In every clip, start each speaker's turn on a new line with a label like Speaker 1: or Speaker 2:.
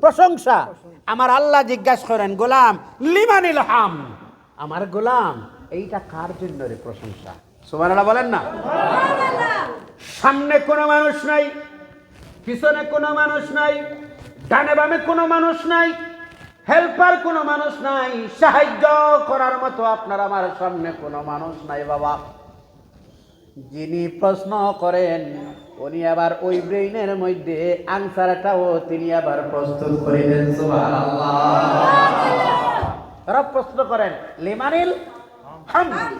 Speaker 1: প্রশংসা। আমার আল্লাহ জিজ্ঞাসা করেন, গোলাম লিমানিল হাম, আমার গোলাম এইটা কার জন্য রে প্রশংসা? সুবহানাল্লাহ বলেন না। সামনে কোনো মানুষ নাই, পিছনে কোনো মানুষ নাই, ডানে বামে কোনো মানুষ নাই, হেল্পার কোনো মানুষ নাই, সাহায্য করার মতো আপনার আমার সামনে কোনো মানুষ নাই বাবা। যিনি প্রশ্ন করেন উনি আবার ওই ব্রেইনের মধ্যে আনসারটাও তিনি আবার প্রস্তুত করে দেন। সুবহানাল্লাহ। তারা প্রশ্ন করেন লিমানিল হামদ,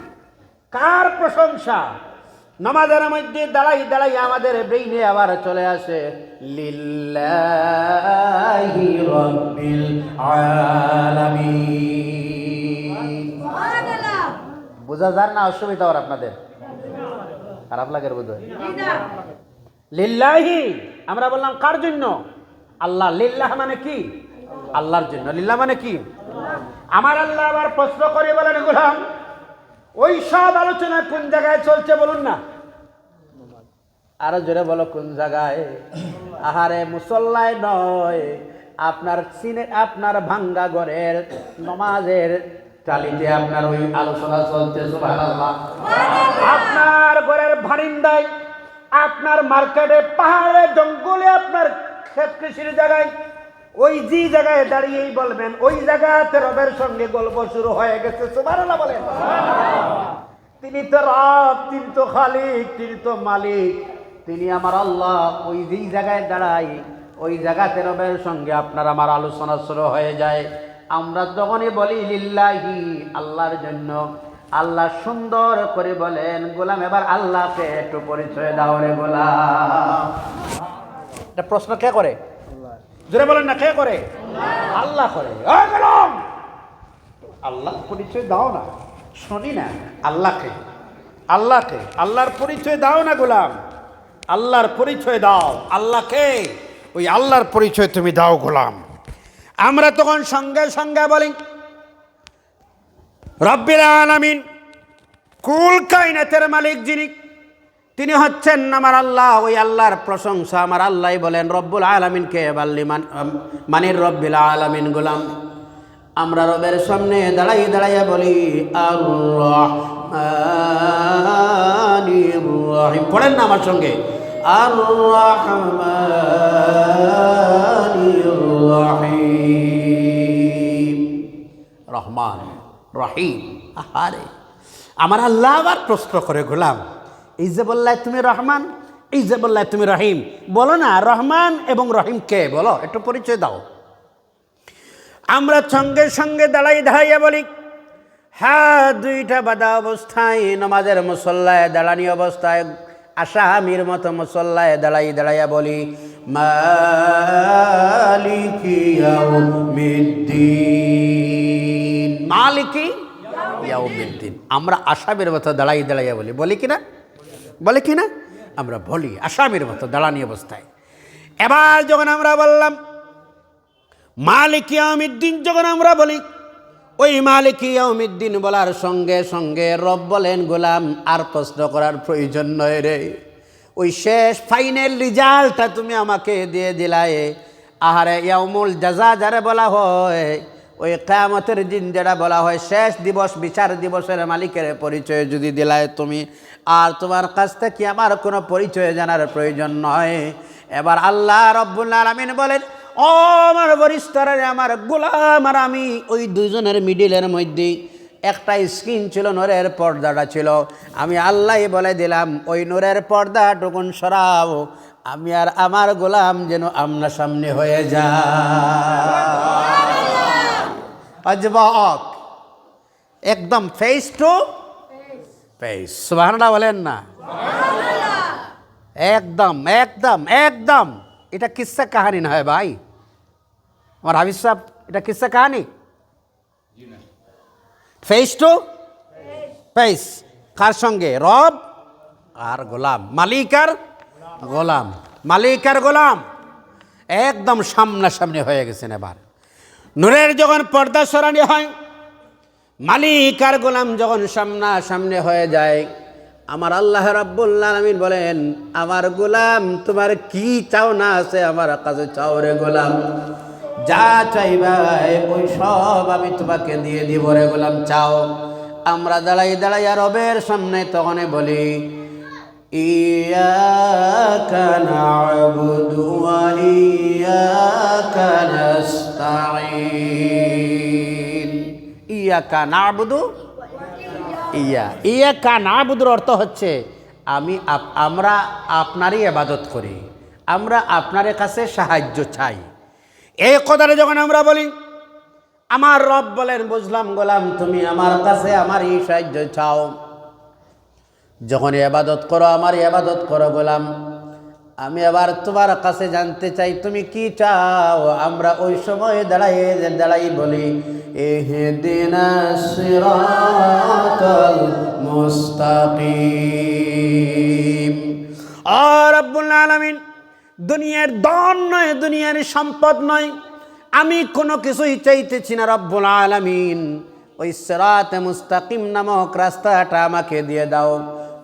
Speaker 1: কার প্রশংসা? নামাজের মধ্যে দাঁড়াই দাঁড়াই আমাদের ব্রেইনে আবার চলে আসে লিল্লাহি রাব্বিল আলামিন। সুবহানাল্লাহ। বুঝা যার না অসুবিধা আর আপনাদের খারাপ লাগে বোধহয়? লিল্লাহি আমরা বললাম কার জন্য? আল্লাহ। লিল্লাহ মানে কি? আল্লাহর জন্য। লিল্লাহ মানে কি? আমার আল্লাহ আবার প্রশ্ন করে বলেন, গোলাম ওই সব আলোচনা কোন জায়গায় চলছে বলুন না। আরো জোরে বলো, কোন জায়গায়? আহারে মুসল্লায় নয়, আপনার আপনার ভাঙ্গা ঘরের নমাজের টালিতে আপনার ওই আলোচনা চলছে। সুবহানাল্লাহ। আপনার ঘরের বারান্দায়, আপনার মার্কেটে, পাহাড়ে, জঙ্গলে, আপনার ক্ষেত কৃষির জায়গায়, ওই যে জায়গায় দাঁড়িয়েই বলবেন ওই জায়গাতে রবের সঙ্গে গল্প শুরু হয়ে গেছে। সুবহানাল্লাহ বলেন। তিনি তো রব, তিনি তো খালিক, তিনি তো মালিক, তিনি আমার আল্লাহ। ওই যেই জায়গায় দাঁড়াই ওই জায়গাতে রবের সঙ্গে আপনার আমার আলোচনা শুরু হয়ে যায়। আমরা যখনই বলি লিল্লাহি, আল্লাহর জন্য, আল্লাহ সুন্দর করে বলেন, গোলাম এবার আল্লাহকে একটু পরিচয় দাও রে গোলাম। এটা প্রশ্ন কে করে? জোরে বলেন না, কে করে? আল্লাহ করে। গোলাম আল্লাহ পরিচয় দাও না, শুনি না। আল্লাহকে, আল্লাহকে, আল্লাহর পরিচয় দাও না গোলাম, আল্লাহর পরিচয় দাও। আল্লাহকে, ওই আল্লাহর পরিচয় তুমি দাও গোলাম। আমরা তখন সঙ্গে সঙ্গে বলি রব্বিল আলামিন, কুল কায়নাতের মালিক যিনি, তিনি হচ্ছেন আমার আল্লাহ। ওই আল্লাহর প্রশংসা আমার আল্লাহ বলেন। রব্বুল আলামিনকে মানির রব্বিল আলামিন গোলাম। আমরা রবের সামনে দাঁড়াই দাঁড়াইয়া বলি আর-রাহমানির রাহিম। পড়েন না আমার সঙ্গে, আর-রাহমানির রাহিম। রহমান রহিম। আহারে আমার আল্লাহ আবার প্রশ্ন করে, গোলাম এই যে বললাই তুমি রহমান, এই যে বললাই তুমি রহিম, বলো না রহমান এবং রহিম কে, বলো একটু পরিচয় দাও। আমরা সঙ্গে সঙ্গে দাঁড়াই দাঁড়াইয়া বলি, হ্যাঁ দুইটা বাঁধা অবস্থায় নামাজের মুসল্লায় দাঁড়ানি অবস্থায় আসামির মতো মুসল্লায় দাঁড়াই দাঁড়াইয়া বলি মালিকি ইয়াউমিদ্দিন, মালিকি ইয়াউমিদ্দিন। আমরা আসামির মতো দাঁড়াই দাঁড়াইয়া বলি, বলি কিনা? বলে কিনা? আমরা বলি আসামির মতো দাঁড়ানি অবস্থায়। এবার যখন আমরা বললাম মালিক ইয়াউমিদ্দিন, যখন আমরা বলি ওই মালিক ইয়াউমিদ্দিন বলার সঙ্গে সঙ্গে রব বলেন, গোলাম আর প্রশ্ন করার প্রয়োজন নয় রে, ওই শেষ ফাইনাল রেজাল্টটা তুমি আমাকে দিয়ে দিলায়ে। আহারে ইয়াউমুল জাযা যারা বলা হয়, ওই কিয়ামতের দিন যেটা বলা হয় শেষ দিবস, বিচার দিবসের মালিকের পরিচয় যদি দিলায় তুমি, আর তোমার কাছ থেকে আমার কোনো পরিচয় জানার প্রয়োজন নয়। এবার আল্লাহ রব্বুল আলামিন বলেন, ও আমার বরিষ্ঠরা, আমার গোলাম আর আমি, ওই দুজনের মিডিলের মধ্যে একটা স্ক্রিন ছিল, নূরের পর্দাটা ছিল। আমি আল্লাহ বলে দিলাম ওই নূরের পর্দাটুকুন সরাও, আমি আর আমার গোলাম যেন আমনা সামনে হয়ে যায়। অজবাক একদম ফেস টু ফেস। সুবহানাল্লাহ বলেন না। একদম একদম একদম। এটা কিসসা কাহানি না হয় ভাই আমার হাফিজ সাহেব, এটা কিসসা কাহানি। Face to face. কার সঙ্গে? রব আর গোলাম, মালিক আর গোলাম, মালিক আর গোলাম একদম সামনাসামনি হয়ে গেছেন। এবার নূরের যখন পর্দা সরানি হয়, মালিক আর গোলাম যখন সামনাসামনি হয়ে যায়, আমার আল্লাহ রাব্বুল আলামিন বলেন, আমার গোলাম তোমার কি চাও না আছে আমার কাছে চাও রে গোলাম। যা চাইবা ওই সব আমি তোমাকে দিয়ে দিব রে গোলাম, চাও। আমরা দাঁড়াই দাঁড়াইয়া রবের সামনে তখন বলি ইয়াকা না'বুদু ওয়া ইয়াকা নাস্তাঈন। ইয়াকা না'বুদু, ইয়াকা না'বুদুর অর্থ হচ্ছে আমরা আপনারই ইবাদত করি, আমরা আপনার কাছে সাহায্য চাই। এই কথাটা যখন আমরা বলি, আমার রব বলেন বুঝলাম গোলাম তুমি আমার কাছে আমারই সাহায্য চাও, যখন ইবাদত করো আমার ইবাদত করো গোলাম, আমি আবার তোমার কাছে জানতে চাই তুমি কি চাও। আমরা ওই সময় দাঁড়াই বলি ইহদিনাস সিরাতাল মুস্তাকিম। ও রব্বুল আলামিন, দুনিয়ার ধন নয়, দুনিয়ার সম্পদ নয়, আমি কোনো কিছুই চাইতেছি না রব্বুল আলামিন, ওই সিরাতে মুস্তাকিম নামক রাস্তাটা আমাকে দিয়ে দাও।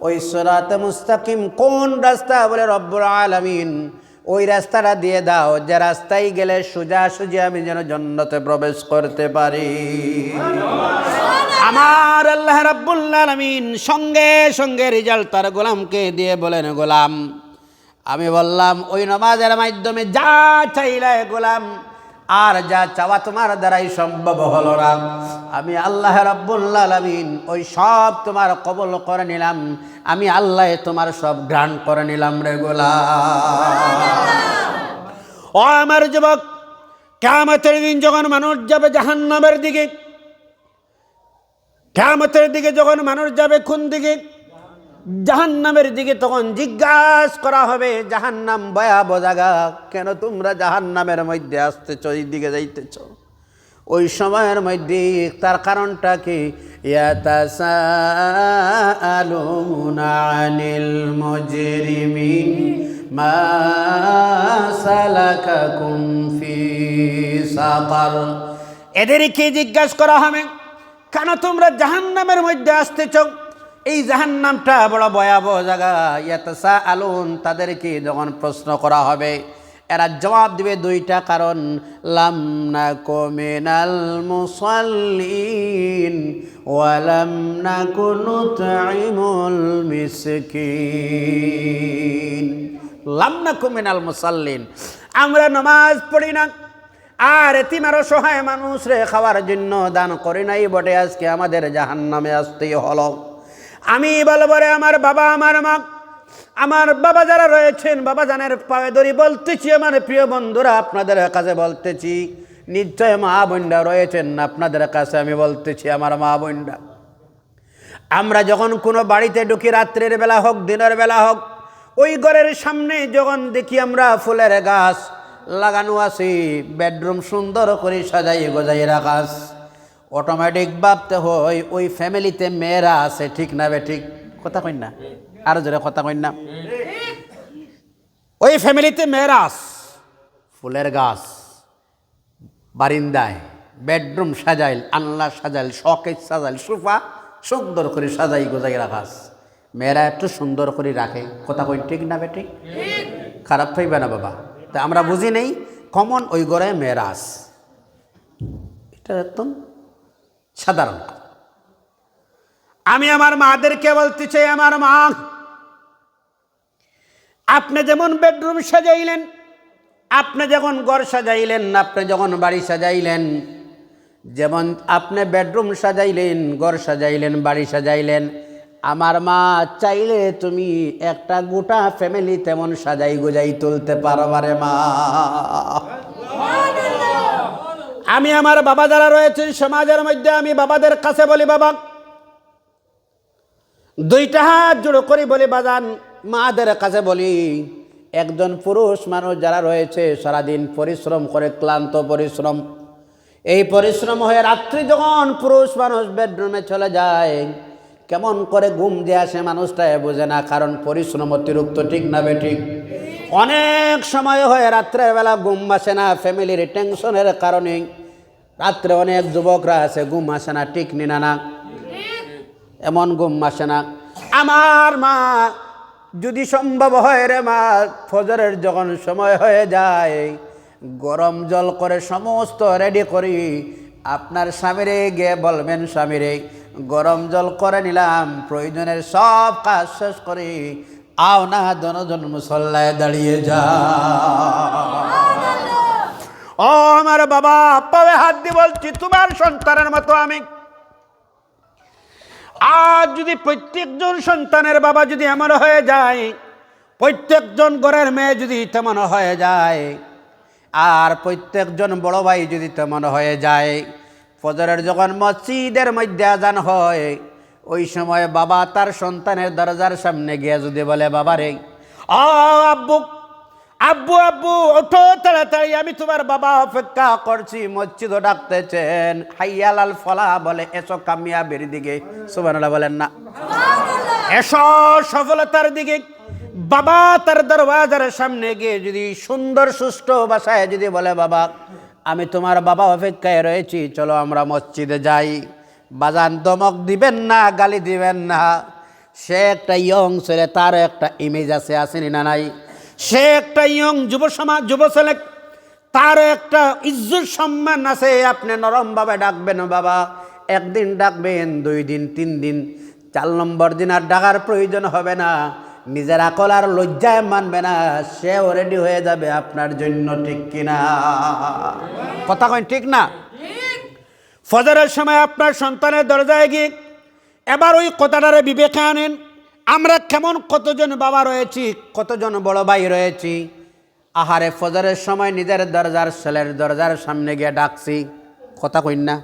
Speaker 1: ওই সিরাতে মুস্তাকিম কোন রাস্তা বলে রব্বুল আলামিন, ওই রাস্তাটা দিয়ে দাও যে রাস্তায় গেলে সোজাসুজি আমি যেন জান্নাতে প্রবেশ করতে পারি। আমার আল্লাহ রাব্বুল আলামিন সঙ্গে সঙ্গে রেজাল্ট তার গোলামকে দিয়ে বলেন গোলাম আমি বললাম ওই নামাজের মাধ্যমে যা চাইলে গোলাম, আর যা চাওয়া তোমার দ্বারাই সম্ভব হলো না, আমি আল্লাহ রাব্বুল আলামিন ওই সব তোমার কবুল করে নিলাম, আমি আল্লাহ তোমার সব গ্রান্ট করে নিলাম রে গোলাম। ও আমার যুবক, কিয়ামতের দিন যখন মানুষ যাবে জাহান্নামের দিকে, কিয়ামতের দিকে যখন মানুষ যাবে কোন দিকে? জাহান্নামের দিকে। তখন জিজ্ঞাসা করা হবে জাহান্নাম ভয়াবহ জায়গা, কেন তোমরা জাহান্নামের মধ্যে আসতেছ, এই দিকে যাইতেছ? ওই সময়ের মধ্যে তার কারণটা কি? ইয়াতাসাআলুনা আনিল মুজরিমিন মা সালাকাকুম ফি সাকার। এদেরকে জিজ্ঞাসা করা হবে কেন তোমরা জাহান্নামের মধ্যে আসতেছ? এই জাহান্নামটা বড় ভয়াবহ জায়গা। ইয়াতাসাআলুন, তাদেরকে যখন প্রশ্ন করা হবে এরা জবাব দিবে দুইটা কারণ, লাম নাকু মিনাল মুসাল্লিন ওয়া লাম নাকু নুতঈমুল মিসকিন। লাম নাকু মিনাল মুসাল্লিন, আমরা নামাজ পড়ি না, আর এতিম আর অসহায় মানুষ রে খাওয়ার জন্য দান করি নাই, বটে আজকে আমাদের জাহান্নামে আসতেই হলো। আমি বলবো রে আমার বাবা, আমার মা, আমার বাবা যারা রয়েছেন, বাবা জানের পায়ে ধরি বলতেছি, আমার প্রিয় বন্ধুরা আপনাদের কাছে বলতেছি, নিশ্চয় মা বোনরা রয়েছেন আপনাদের কাছে আমি বলতেছি, আমার মা বোনরা, আমরা যখন কোনো বাড়িতে ঢুকি, রাত্রের বেলা হোক দিনের বেলা হোক, ওই ঘরের সামনে যখন দেখি আমরা ফুলের গাছ লাগানো আছে, বেডরুম সুন্দর করে সাজাই গোজাই রাখা, অটোমেটিক ভাবতে হয় ওই ফ্যামিলিতে মেয়েরা আছে, ঠিক না বে ঠিক? কথা কই না? আরো জোরে কথা কই না? ওই ফ্যামিলিতে মেয়েরা আছে, ফুলের গাছ বারিন্দায়, বেডরুম সাজাইল, আনলা সাজাইল, শকেজ সাজাইল, সোফা সুন্দর করে সাজাই গোজাই রাখাস, মেয়েরা একটু সুন্দর করে রাখে। কথা কই ঠিক না বে ঠিক? খারাপ হইবে না বাবা? তা আমরা বুঝি নেই, কমন ওই ঘরে মেয়েরা আছে, এটা একদম সাধারণ। আমি আমার মাদেরকে বলতে চাই, আমার মা, আপনি যেমন বেডরুম সাজাইলেন, আপনি যখন ঘর সাজাইলেন, আপনি যখন বাড়ি সাজাইলেন, যেমন আপনি বেডরুম সাজাইলেন, ঘর সাজাইলেন, বাড়ি সাজাইলেন, আমার মা চাইলে তুমি একটা গোটা ফ্যামিলি তেমন সাজাই গোজাই তুলতে পারবারে মা। আমি আমার বাবা যারা রয়েছেন সমাজের মধ্যে, আমি বাবাদের কাছে বলি, বাবা দুইটা হাত জোড়ো করে বলি বাজান, মাদের কাছে বলি, একজন পুরুষ মানুষ যারা রয়েছে সারাদিন পরিশ্রম করে, ক্লান্ত পরিশ্রম, এই পরিশ্রম হয়ে রাত্রি যখন পুরুষ মানুষ বেডরুমে চলে যায়, কেমন করে ঘুম যে আসে মানুষটা বোঝে না, কারণ পরিশ্রম অতিরিক্ত, ঠিক না বে ঠিক? অনেক সময় হয় রাত্রের বেলা ঘুম আসে না, ফ্যামিলির টেনশনের কারণে রাত্রে অনেক যুবকরা আছে ঘুম আসে না, ঠিক নিনা না? এমন ঘুম আসে না। আমার মা যদি সম্ভব হয় রে মা, ফজরের যখন সময় হয়ে যায়,
Speaker 2: গরম জল করে সমস্ত রেডি করি, আপনার স্বামীরে গিয়ে বলবেন, স্বামীরে গরম জল করে নিলাম, প্রয়োজনের সব কাজ শেষ করি, আও না দনজন মুসল্লায় দাঁড়িয়ে যা।
Speaker 1: ও আমার বাবা, পায়ে হাত দিয়ে বলছি, তোমার সন্তানের মতো আমি। আজ যদি প্রত্যেকজন সন্তানের বাবা যদি এমন হয়ে যায়, প্রত্যেকজন ঘরের মেয়ে যদি তেমন হয়ে যায়, আর প্রত্যেকজন বড় ভাই যদি তেমন হয়ে যায়, ফজরের যখন মসজিদের মধ্যে আজান হয়, ওই সময় বাবা তার সন্তানের দরজার সামনে গিয়ে যদি বলে, বাবা রে, আব্বু আব্বু আব্বু ওঠো তাড়াতাড়ি, আমি তোমার বাবা অপেক্ষা করছি, মসজিদও ডাকতেছেন, হাইয়াল আল ফলা বলে, এসো কামিয়াবির দিকে। সুবহানাল্লাহ বলেন না? এসো সফলতার দিকে। বাবা তার দরওয়াজার সামনে গিয়ে যদি সুন্দর সুষ্ঠু ভাষায় যদি বলে, বাবা আমি তোমার বাবা অপেক্ষায় রয়েছি, চলো আমরা মসজিদে যাই, বাজান ধমক দিবেন না, গালি দিবেন না। সে একটা ইয়ং ছেলে, তার একটা ইমেজ আছে, আসেনি না নাই? সে একটা ইয়ং যুব সমাজ, যুব ছেলে, তার একটা ইজ্জত সম্মান আছে। আপনি নরমভাবে ডাকবেন, বাবা, একদিন ডাকবেন, 2 দিন 3 দিন, 4 নম্বর দিন আর ডাকার প্রয়োজন হবে না, নিজের আকল আর লজ্জায় মানবে না, সেও রেডি হয়ে যাবে আপনার জন্য, ঠিক কিনা? কথা কই ঠিক না? ফজরের সময় আপনার সন্তানের দরজায় গিয়ে এবার ওই কথাটারে বিবেকে আনেন। আমরা কেমন কতজন বাবা রয়েছি, কতজন বড় ভাই রয়েছি, আহারে ফজরের সময় নিজের দরজার ছেলের দরজার সামনে গিয়ে ডাকছি, কথা কই না?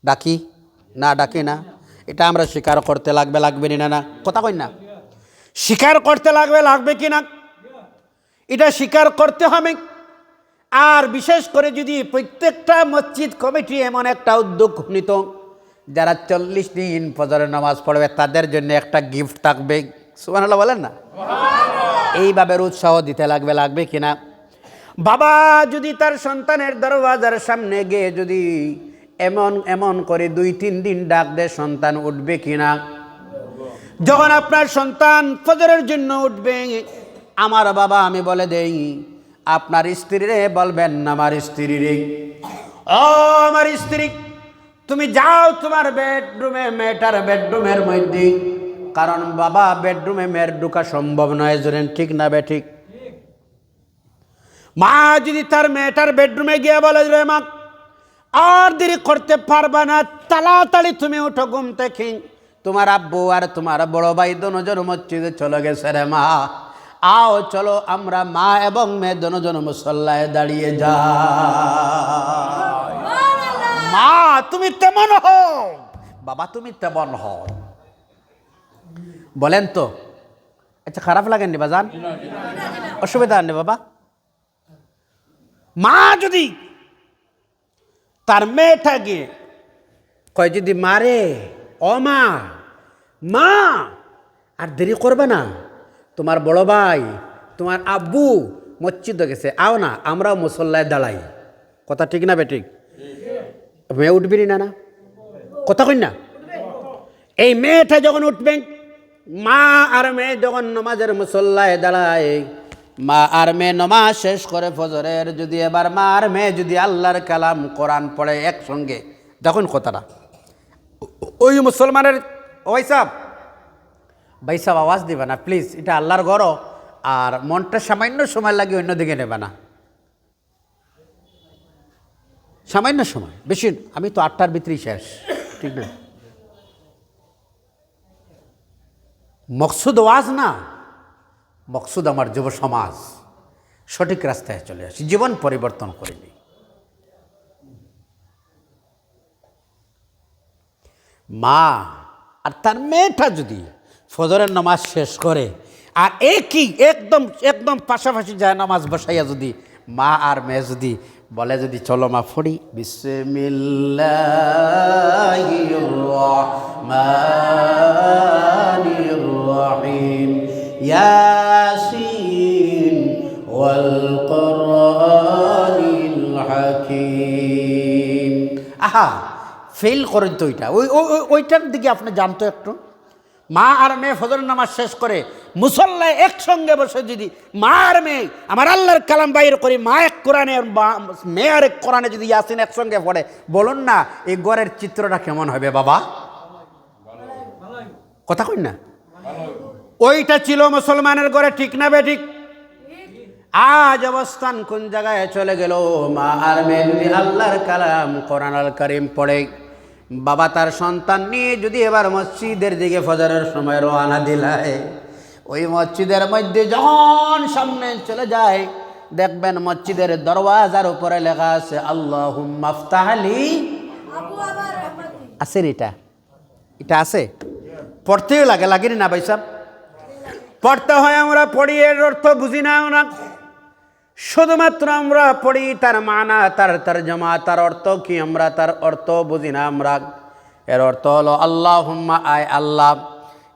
Speaker 1: ডাকি না? ডাকি না? এটা আমরা স্বীকার করতে লাগবে না? না, কথা কই না? স্বীকার করতে লাগবে কি না, এটা স্বীকার করতে হবে। আর বিশেষ করে যদি প্রত্যেকটা মসজিদ কমিটি এমন একটা উদ্যোগ নিত, যারা 40 দিন ফজরের নামাজ পড়বে তাদের জন্য একটা গিফট থাকবে। সুবহানাল্লাহ বলেন না? এইভাবে উৎসাহ দিতে লাগবে কিনা? বাবা যদি তার সন্তানের দরওয়াজার সামনে গিয়ে যদি এমন করে 2-3 দিন ডাক দেয়, সন্তান উঠবে কিনা? যখন আপনার সন্তান ফজরের জন্য উঠবে, আমার বাবা আমি বলে দেই, আপনার স্ত্রীরে বলবেন না, আমার স্ত্রীরে, ও আমার স্ত্রী, তুমি যাও তোমার বেডরুমে, মেয়েটার বেডরুমের মধ্যে, কারণ বাবা বেডরুমে মেয়ের ঢোকা সম্ভব নয়, জানেন ঠিক না বে ঠিক? মা যদি তার মেয়েটার বেডরুমে গিয়ে বলে, রে মা আর দেরি করতে পারবা না, তাড়াতাড়ি তুমি উঠো ঘুম থেকে, তোমার আব্বু আর তোমার বড় ভাই দুজন মসজিদে চলে গেছে রে মা, আও চলো আমরা মা এবং মেয়ে দুজন মুসল্লায় দাঁড়িয়ে যাই। মা তুমি তেমন হও, বাবা তুমি তেমন হও, বলেন তো? আচ্ছা খারাপ লাগেননি বাজান? অসুবিধা নেই বাবা? মা যদি তার মেয়েটাকে কয় যদি মারে, ও মা, মা আর দেরি করবে না, তোমার বড় ভাই তোমার আব্বু মসজিদে গেছে, আও না আমরাও মুসল্লায় দাঁড়াই, কথা ঠিক না বেঠিক? মেয়ে উঠবি না? না কথা কই না? এই মেয়েটা যখন উঠবেন, মা আর মেয়ে যখন নমাজের মুসল্লায় দাঁড়ায়, মা আর মেয়ে নমাজ শেষ করে ফজরের যদি এবার মা আর মেয়ে যদি আল্লাহর কালাম কোরআন পড়ে একসঙ্গে, দেখুন কথাটা, ওই মুসলমানের ভাই সাহেব আওয়াজ দিবে না প্লিজ, এটা আল্লাহর ঘর, আর মনটা সামান্য সময় লাগে অন্যদিকে নেবে না, সামান্য সময়, বেশি, আমি তো 8টার ভিতরেই শেষ, ঠিক না? মকসুদ ওয়াজ না, মকসুদ আমার যুব সমাজ সঠিক রাস্তায় চলে আসি, জীবন পরিবর্তন করিনি। মা আর তার মেয়েটা যদি ফজরের নামাজ শেষ করে আর একদম পাশাপাশি যায় নামাজ বসাইয়া যদি মা আর মেয়ে যদি বলে যদি চলো মা পড়ি, বিসমিল্লাহির রহমানির রহিম, ইয়াসিন ওয়াল কুরআনিল হাকীম। আহা ফেল করেন তো ওইটার দিকে আপনি জানতো একটু। মা আর মেয়ে ফজরের নামাজ শেষ করে মুসল্লায় একসঙ্গে বসে যদি মা আর মেয়ে আমার আল্লাহর কালাম বাইর করি, মা এক কোরআনে মেয়ে আর এক কোরআনে যদি ইয়াসিন একসঙ্গে পড়ে, বলুন না এই ঘরের চিত্রটা কেমন হবে বাবা? কথা কই না? ওইটা ছিল মুসলমানের ঘরে, ঠিক না বেঠিক? আজ অবস্থান কোন জায়গায় চলে গেল? মা আর মেয়ে যদি আল্লাহর কালাম কোরআন আল কারীম পড়ে, বাবা তার সন্তান নিয়ে যদি এবার মসজিদের দিকে ফজরের সময় রওনা দিলায়, ওই মসজিদের মধ্যে যখন সামনে চলে যায়, দেখবেন মসজিদের দরওয়াজার উপরে লেখা আছে আল্লাহুম্মা আফতাহ লি। আছে এটা? এটা আছে? পড়তেও লাগেনি না ভাই সাহেব? পড়তে হয়, আমরা পড়ি, এর অর্থ বুঝি না আমরা, শুধুমাত্র আমরা পড়ি তার মানা, তার তরজমা, তার অর্থ কি আমরা তার অর্থ বুঝি না আমরা। এর অর্থ হলো আল্লাহুম্মা, আয় আল্লাহ,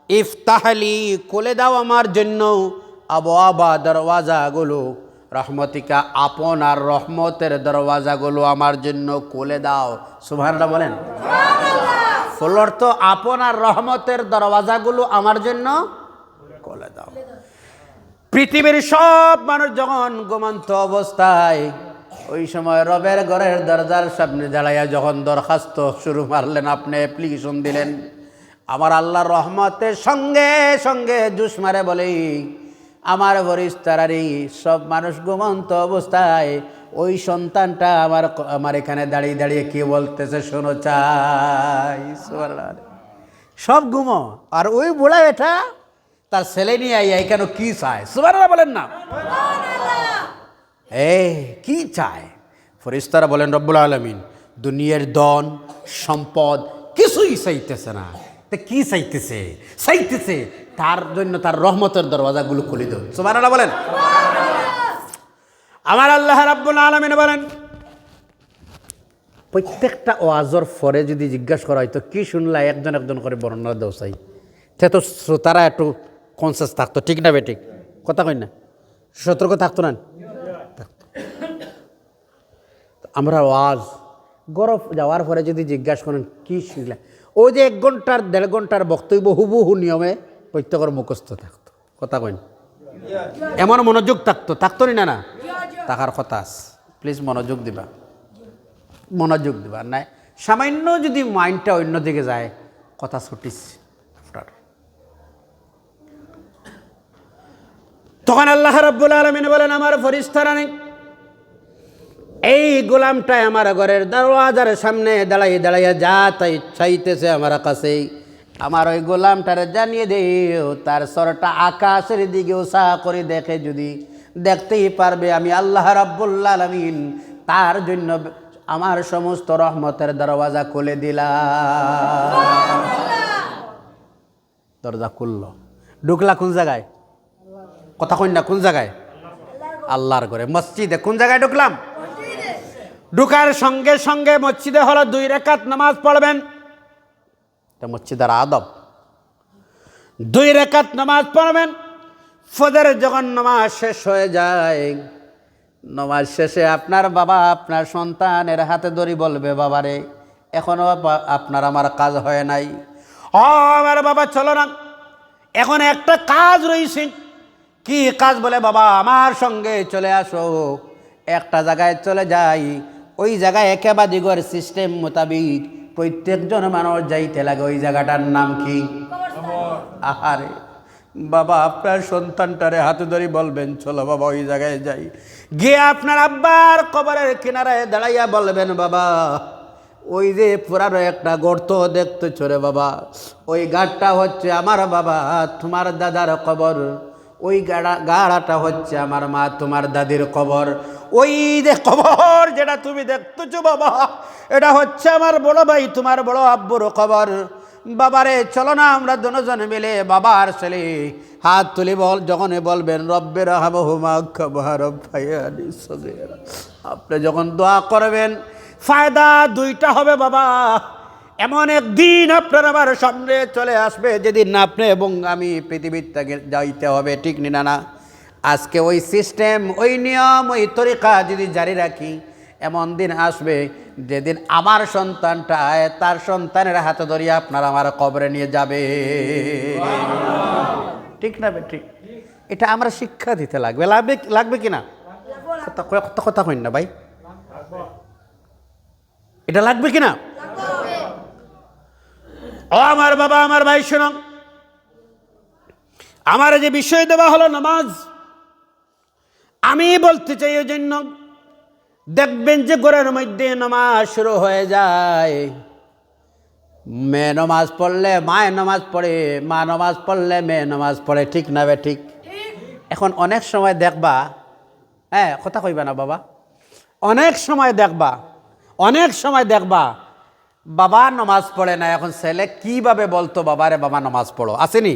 Speaker 1: ইফতাহলি, খুলে দাও আমার জন্য, আবওয়াবা, দরওয়াজাগুলো, রহমতিকা, আপনার রহমতের দরওয়াজাগুলো আমার জন্য খুলে দাও। সুবহানাল্লাহ বলেন। ফুল অর্থ আপনার রহমতের দরওয়াজাগুলো আমার জন্য খুলে দাও। পৃথিবীর সব মানুষ যখন ঘুমন্ত অবস্থায়, ওই সময় রবের ঘরের দরজার সামনে দাঁড়াইয়া যখন দরখাস্ত শুরু মারলেন, আপনি অ্যাপ্লিকেশন দিলেন, আমার আল্লাহর রহমতের সঙ্গে সঙ্গে জুস মারে বলেই আমার ফেরেশতারাই সব মানুষ ঘুমন্ত অবস্থায় ওই সন্তানটা আমার এখানে দাঁড়িয়ে দাঁড়িয়ে কি বলতেছে শোনো চাই। সব ঘুমো, আর ওই বুড়া এটা তার ছেলে নিয়ে আই কেন কি চায়? সুবহানাল্লাহ বলেন না? কি চায়? ফেরেশতারা বলেন রব্বুল আলামিন দুনিয়ার ধন সম্পদ কিছুই চাইতেছে না। তা কি চাইতেছে তার জন্য তার রহমতের দরওয়াজাগুলো খুলে দাও। সুবহানাল্লাহ বলেন। আমার আল্লাহ রাব্বুল আলামিন বলেন, প্রত্যেকটা ওয়াজর পরে যদি জিজ্ঞাসা করা হয় তো কি শুনলা, একজন করে বর্ণনা দেও চাই, তে তো শ্রোতারা একটু কনসিয়াস থাকতো, ঠিক না বেঠিক? কথা কই না? সতর্ক থাকতো না? আমরা ওয়াজ গরফ যাওয়ার পরে যদি জিজ্ঞাসা করেন কি শুনলা, ওই যে 1 ঘন্টার 1.5 ঘন্টার বক্তব্য হুবহু নিয়মে প্রত্যেকের মুখস্থ থাকতো। কথা কই না? এমন মনোযোগ থাকতো না? থাকার কথা আছে। প্লিজ মনোযোগ দিবা নাই সামান্য যদি মাইন্ডটা অন্য দিকে যায়, কথা ছুটিস আপনার। তখন আল্লাহ রাব্বুল আলামিন বলেন, আমার ফেরেশতারা নেই, এই গোলামটাই আমার ঘরের দরওয়াজার সামনে দাঁড়াইয়া যা তাই চাইতেছে আমার কাছে, আমার ওই গোলামটারে জানিয়ে দেও তার স্বরটা আকাশের দিকে উঁচা করে দেখে, যদি দেখতেই পারবে আমি আল্লাহ রাব্বুল আলামিন তার জন্য আমার সমস্ত রহমতের দরওয়াজা খুলে দিলাম। দরজা খুলল, ঢুকলা কোন জায়গায়? কথা কই না? কোন জায়গায়? আল্লাহর ঘরে, মসজিদে। কোন জায়গায় ঢুকলাম? ঢুকার সঙ্গে সঙ্গে মসজিদে হলো 2 রাকাত নামাজ পড়বেন। এটা মসজিদের আদব। 2 রাকাত নামাজ পড়বেন। ফজর যখন নামাজ শেষ হয়ে যায়, নামাজ শেষে আপনার বাবা আপনার সন্তানের হাতে ধরে বলবে, বাবারে এখনো আপনার আমার কাজ হয় নাই। আমার বাবা চলো না, এখন একটা কাজ রয়েছে। কি কাজ? বলে বাবা আমার সঙ্গে চলে আসো, একটা জায়গায় চলে যাই, ওই জায়গায় একেবারে ঘর সিস্টেম মোতাবিক প্রত্যেকজন মানুষ যাইতে লাগে। ওই জায়গাটার নাম কি? আহারে বাবা আপনার সন্তানটারে হাতে ধরে বলবেন চলো বাবা ওই জায়গায় যাই, গিয়ে আপনার আব্বার কবরের কিনারায় দাঁড়াইয়া বলবেন, বাবা ওই যে পুরানো একটা গর্ত দেখতেছ রে বাবা, ওই গাড়টা হচ্ছে আমার বাবা তোমার দাদার কবর, ওই গাড়াটা হচ্ছে আমার মা তোমার দাদির কবর, ওই যে কবর যেটা তুমি দেখতেছো বাবা এটা হচ্ছে আমার বড় ভাই তোমার বড় আব্বুর কবর। বাবারে চলো না আমরা দুজনে মিলে বাবার ছেলে হাত তুলে যখন বলবেন রব্বের রাহমহুমা কামা রাব্বায়ানি সগীরা, আপনি যখন দোয়া করবেন ফায়দা 2টা হবে বাবা। এমন একদিন আপনার আমার সামনে চলে আসবে যেদিন আপনি এবং আমি পৃথিবীর থেকে যাইতে হবে, ঠিক না? আজকে ওই সিস্টেম, ওই নিয়ম, ওই তরিকা যদি জারি রাখি, এমন দিন আসবে যেদিন আমার সন্তানটা তার সন্তানের হাতে ধরিয়ে আপনার আমার কবরে নিয়ে যাবে।
Speaker 2: ঠিক না ঠিক? এটা আমরা শিক্ষা দিতে লাগবে, লাগবে লাগবে কি না? কথা কইন না ভাই, এটা লাগবে কি না? ও আমার বাবা, আমার ভাই, শোনো, আমার যে বিষয় দেওয়া হলো নামাজ, আমি বলতে চাই ওই জন্য দেখবেন যে ঘরের মধ্যে নামাজ শুরু হয়ে যায়, মেয়ে নামাজ পড়লে মায়ের নামাজ পড়ে, মা নামাজ পড়লে মেয়ে নামাজ পড়ে, ঠিক না বে ঠিক? এখন অনেক সময় দেখবা, হ্যাঁ কথা কইবা না বাবা, অনেক সময় দেখবা বাবা নামাজ পড়ে না, এখন ছেলে কিভাবে বলতো বাবারে বাবা নামাজ পড়ো, আসেনি?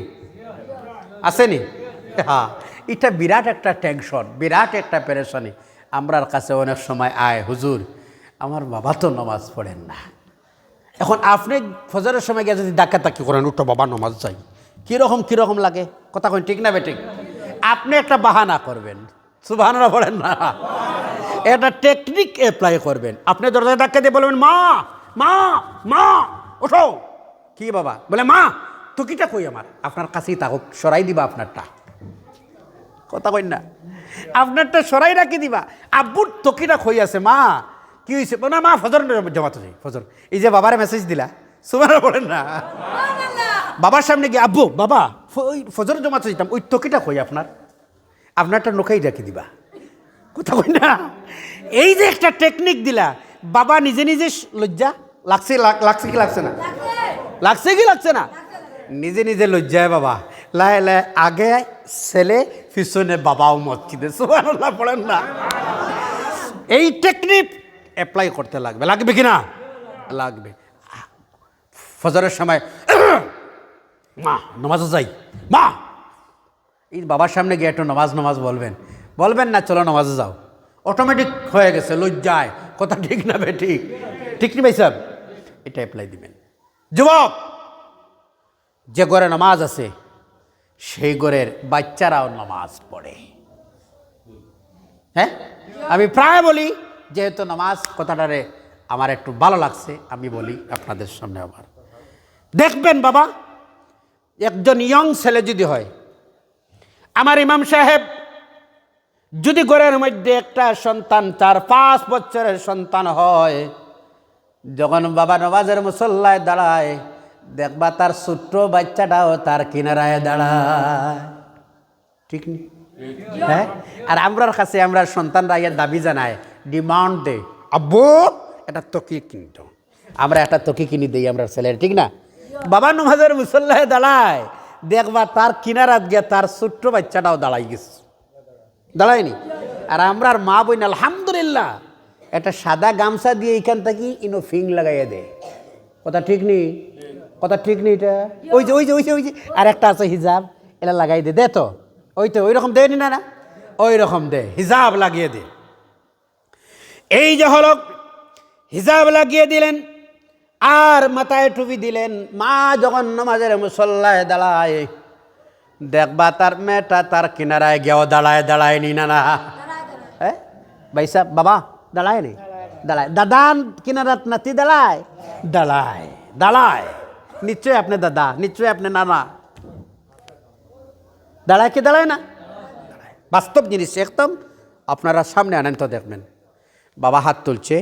Speaker 2: হ্যাঁ, এটা বিরাট একটা টেনশন, বিরাট একটা পেরেশানি আমরার কাছে অনেক সময় আয়, হুজুর আমার বাবা তো নামাজ পড়েন না। এখন আপনি ফজরের সময় গিয়ে যদি ডাকাতাকি করেন, উঠো বাবা নামাজ যাই, কীরকম লাগে? কথা কই ঠিক না বে ঠিক? আপনি একটা বাহানা করবেন, সুবহানাল্লাহ বলেন না, একটা টেকনিক অ্যাপ্লাই করবেন। আপনি দরজায় ধাক্কা দিয়ে বলবেন, মা মা মা ওঠো। কি বাবা? বলে মা টুকিটা কই আমার, আপনার কাছেই থাকুক, সরাই দিবা আপনারটা। কথা কই না, আপনারটা সরাই রাখি দিবা। আব্বুর টুকিটা কই আছে, মা কি হয়েছে? না মা ফজর জমাতে যাই, ফজর। এই যে বাবার মেসেজ দিলা, সুবহানাল্লাহ বলেন না, বাবার সামনে গিয়ে আব্বু বাবা ওই ফজর জমাতে যেতাম, ওই টুকিটা কই আপনারটা নোকাই রাখি দিবা। কথা কই না, এই যে একটা টেকনিক দিলা, বাবা নিজে নিজে লজ্জা লাগছে কি লাগছে না? লাগছে কি লাগছে না? নিজে নিজে লজ্জায় বাবা, লাহে লাহে আগে ছেলে পিছনে বাবাও মসজিদে, সুবহানাল্লাহ পড়েন না। এই টেকনিক অ্যাপ্লাই করতে লাগবে কি না? লাগবে। ফজরের সময় মা নামাজে যাই, মা এই বাবার সামনে গিয়ে একটু নামাজ বলবেন না, চলো নামাজে যাও, অটোমেটিক হয়ে গেছে লজ্জায়। কথা ঠিক না বে ঠিক? ঠিক নি ভাই সাহেব? এটা অ্যাপ্লাই দিবেন। যুবক, যে ঘরে নামাজ আছে সেই ঘরের বাচ্চারাও নামাজ পড়ে। হ্যাঁ, আমি প্রায় বলি, যেহেতু নামাজ কথাটারে আমার একটু ভালো লাগছে, আমি বলি আপনাদের সামনে। আবার দেখবেন বাবা, একজন ইয়ং ছেলে যদি হয়, আমার ইমাম সাহেব যদি ঘরের মধ্যে একটা সন্তান 4-5 বছরের সন্তান হয়, যখন বাবা নামাজের মুসল্লায় দাঁড়ায়, দেখবা তার ছোট্ট বাচ্চাটাও তার কিনারায় দাঁড়ায়, ঠিক নি? হ্যাঁ, আর আমরার কাছে আমরা সন্তানরা এর দাবি জানায়, ডিমান্ড দে, আব্বু একটা তকি কিনতো, আমরা একটা তকি কিনি দিই আমরা ছেলের, ঠিক না? বাবা নামাজের মুসল্লায় দাঁড়ায়, দেখবা তার কিনারাত গিয়ে তার ছোট্ট বাচ্চাটাও দাঁড়ায়নি। আর আমরার মা বোন আলহামদুলিল্লাহ একটা সাদা গামছা দিয়ে এইখান থেকে ফিং লাগাইয়া দেয়। কথা ঠিক নেই এটা? ওই যে আর একটা আছে হিজাব, এটা লাগাই দে তো, ওই রকম দেয়নি না, ওই রকম দে, হিজাব লাগিয়ে দে। এই যে হলো হিজাব লাগিয়ে দিলেন আর মাথায় টুপি দিলেন, মা যখন নামাজের মুসল্লায় দাঁড়ায়, দেখবা তার মেয়েটা তার কিনারায় গিয়েও দাঁড়ায় নি না? হ্যাঁ ভাই সাহেব, বাবা দাঁড়ায় দাদান কিনারাত নাতি দাঁড়ায়, নিশ্চয়ই আপনি দাদা, নিশ্চয়ই আপনি নানা, দাঁড়ায় না? বাস্তব জিনিস একদম আপনারা সামনে আনেন তো দেখবেন, বাবা হাত তুলছে,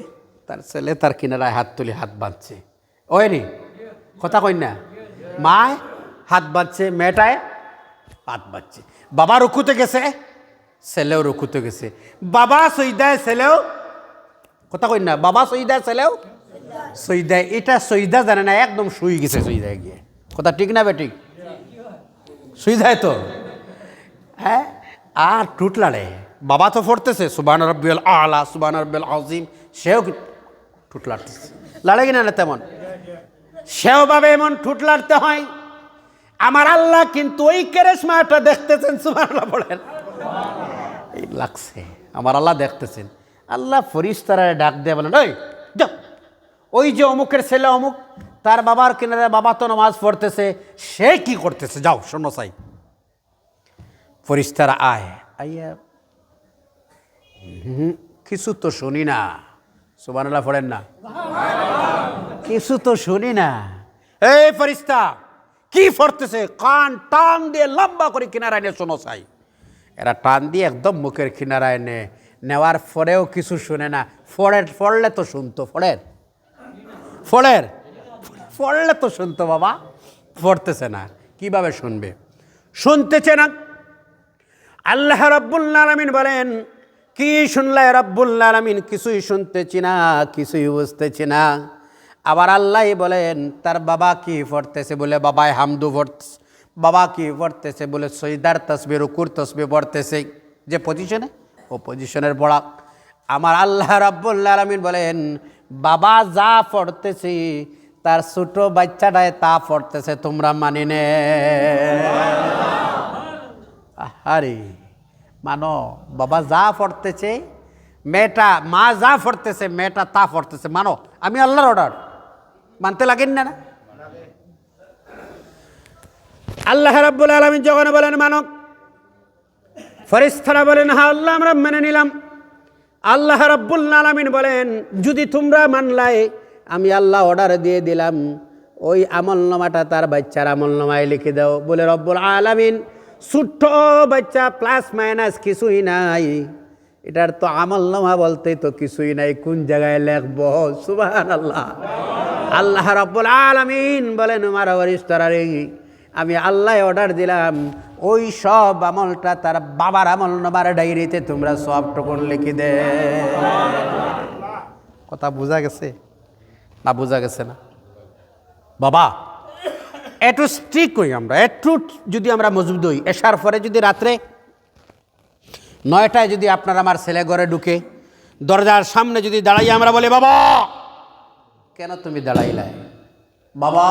Speaker 2: তার ছেলে তার কিনারায় হাত তুলে হাত বাঁধছে, ওইনি? কথা কই না? মায় হাত বাঁধছে, মেয়েটায় হাত বাঁধছে, বাবা রুকুতে গেছে, ছেলেও রুকুতে গেছে, বাবা সইদায় ছেলেও, কথা কই না, বাবা সইদায় ছেলেও সইদায়। এটা সইদা জানে না, একদম শুই গেছে সইদায় গিয়ে। কথা ঠিক না বে ঠিক? শুই যায় তো, হ্যাঁ, আর টুট লাড়ে, বাবা তো পড়তেছে সুবহান রাব্বিয়াল আলা, সুবহান রাব্বিয়াল আযীম, সেও টুট লাড়তেছে, লাড়ে কিনা না তেমন, সেও ভাবে এমন টুট লাড়তে হয়। আমার আল্লাহ কিন্তু ওই কেরেশমাটা দেখতেছেন, সুবহানাল্লাহ বলেন, এই লাগছে, আমার আল্লাহ দেখতেছেন। আল্লাহ ফেরেশতারা ডাক দিয়ে বলেন, ওই যে অমুকের ছেলে অমুক, তার বাবার কিনারে বাবা তো নামাজ পড়তেছে, সে কি করতেছে, যাও শোনো চাই। ফেরেশতারা আইয়া কিছু তো শুনি না, সুবহানাল্লাহ পড়েন না, কিছু তো শুনি না। এই ফেরেশতা কি পড়তেছে কান টান দিয়ে লম্বা করে কিনারায় নিয়ে শোনো চাই। এরা টান দিয়ে একদম মুখের কিনারায় নেওয়ার পরেও কিছু শুনে না। ফড়লে তো শুনতো, ফড়লে তো শুনতো বাবা, পড়তেছে না, কিভাবে শুনবে? শুনতেছে না। আল্লাহ রাব্বুল আলামিন বলেন, কি শুনলে রাব্বুল আলামিন? কিছুই শুনতেছি না, কিছুই বুঝতেছি না। আবার আল্লাহ বলেন তার বাবা কি পড়তেছে, বলে বাবায় হামদু পড়তেছে। বাবা কি পড়তেছে, বলে সজদার তসবিহ, রুকুর তসবিহ পড়তেছে। যে পজিশনে, ও পজিশনের বড়া। আমার আল্লাহ রাব্বুল আলামিন বলেন বাবা যা পড়তেছে তার ছোট বাচ্চাটায় তা পড়তেছে, তোমরা মানি নে। আরে মানো, বাবা যা পড়তেছে মেয়েটা, মা যা পড়তেছে মেয়েটা তা পড়তেছে, মানো। আমি আল্লাহর অর্ডার, মানতে লাগেন না? আল্লাহ রাব্বুল আলামিন যখন বলেন মানো, ফেরেশতারা বলেন হ্যাঁ আল্লাহ আমরা মেনে নিলাম। আল্লাহ রাব্বুল আলামিন বলেন যদি তোমরা মানলাই, আমি আল্লাহ অর্ডার দিয়ে দিলাম ওই আমলনামাটা তার বাচ্চার আমলনামায় লিখে দাও। বলে রব্বুল আলামিন ছোট্ট বাচ্চা প্লাস মাইনাস কিছুই নাই, এটার তো আমলনামা বলতে তো কিছুই নাই, কোন জায়গায় লিখবো? সুবহানাল্লাহ। আল্লাহ রাব্বুল আলামিন বলেন আমার ফেরেশতারা, আমি আল্লাহ অর্ডার দিলাম ওই সব আমলটা তার বাবার আমলনামার ডায়েরিতে তোমরা সব টুকুন লিখে দে। কথা বোঝা গেছে না? বোঝা গেছে না বাবা? একটু স্ট্রিক হই আমরা, একটু যদি আমরা মজবুত হই। এসার পরে যদি রাত্রে 9টায় যদি আপনার আমার ছেলে ঘরে ঢুকে দরজার সামনে যদি দাঁড়াই, আমরা বলি বাবা কেন তুমি দাঁড়াইলা? বাবা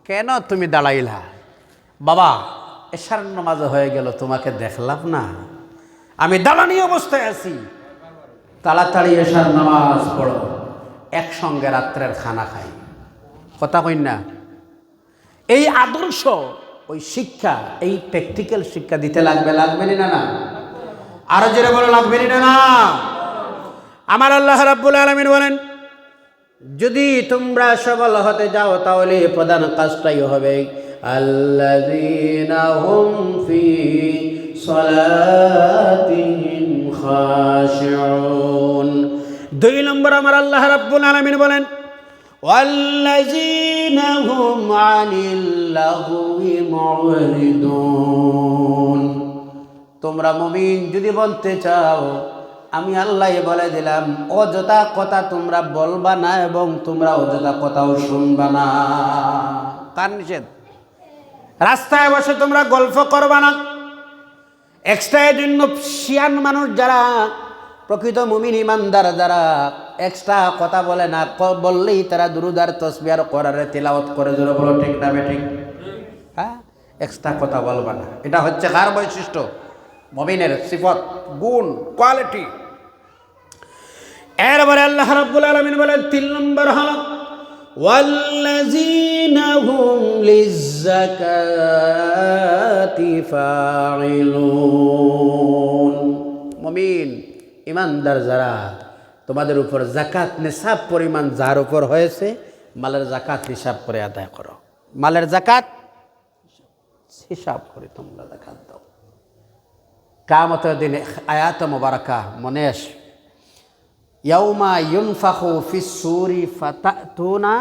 Speaker 2: কেন তুমি দাঁড়াইলা? বাবা এশার নামাজ হয়ে গেল, তোমাকে দেখলাম না, আমি দাঁড়ানি অবস্থায় আছি, তাড়াতাড়ি এশার নামাজ পড়ো, একসঙ্গে রাত্রের খানা খাই। কথা কই না? এই আদর্শ, ওই শিক্ষা, এই প্র্যাকটিক্যাল শিক্ষা দিতে লাগবে না? না আরো জোরে বলো, লাগবে না? আমার আল্লাহ রাব্বুল আলামিন বলেন যদি তোমরা সফল হতে যাও তাহলে প্রধান কাজটাই হবে আল্লাযীনা হুম ফি সালাতিহিম খাশিউন। 2 নম্বর আমার আল্লাহ রাব্বুল আলামিন বলেন ওয়াল্লাযীনা হুম আনিল লাগwi মুরিদুন। তোমরা মুমিন যদি বলতে চাও, আমি আল্লাহ বলে দিলাম অযথা কথা তোমরা বলবা না এবং তোমরা অযথা কথাও শুনবা না। কার নিষেধ? রাস্তায় বসে তোমরা গল্প করবা না। এক্সট্রা এর জন্য শিয়ান মানুষ যারা, প্রকৃত মুমিন ইমানদার যারা এক্সট্রা কথা বলে না, বললেই তারা দুরুদার তসবিহ আর কোরআনের তিলাওয়াত করে, জোরে বলো ঠিক না বেঠিক? হ্যাঁ, এক্সট্রা কথা বলবা না। এটা হচ্ছে কার বৈশিষ্ট্য? মুমিনের সিফত, গুণ, কোয়ালিটি। এরপরে আল্লাহ রাব্বুল আলামিন বলেন 3 নম্বর হলো ওয়াল্লাযীনা হুম লিয-যাকাতি ফাঈলুন। মুমিন ইমানদার যারা, তোমাদের উপর যাকাত নিসাব পরিমাণ যার উপর হয়েছে, মালের যাকাত হিসাব করে আদায় করো। মালের যাকাত হিসাব করে তোমরা যাকাত দাও। কিয়ামতের দিনে আয়াত মুবারাকা মনে আসে, ইয়াউমা ইউনফাখু ফিস-সূরি ফাতাতুনা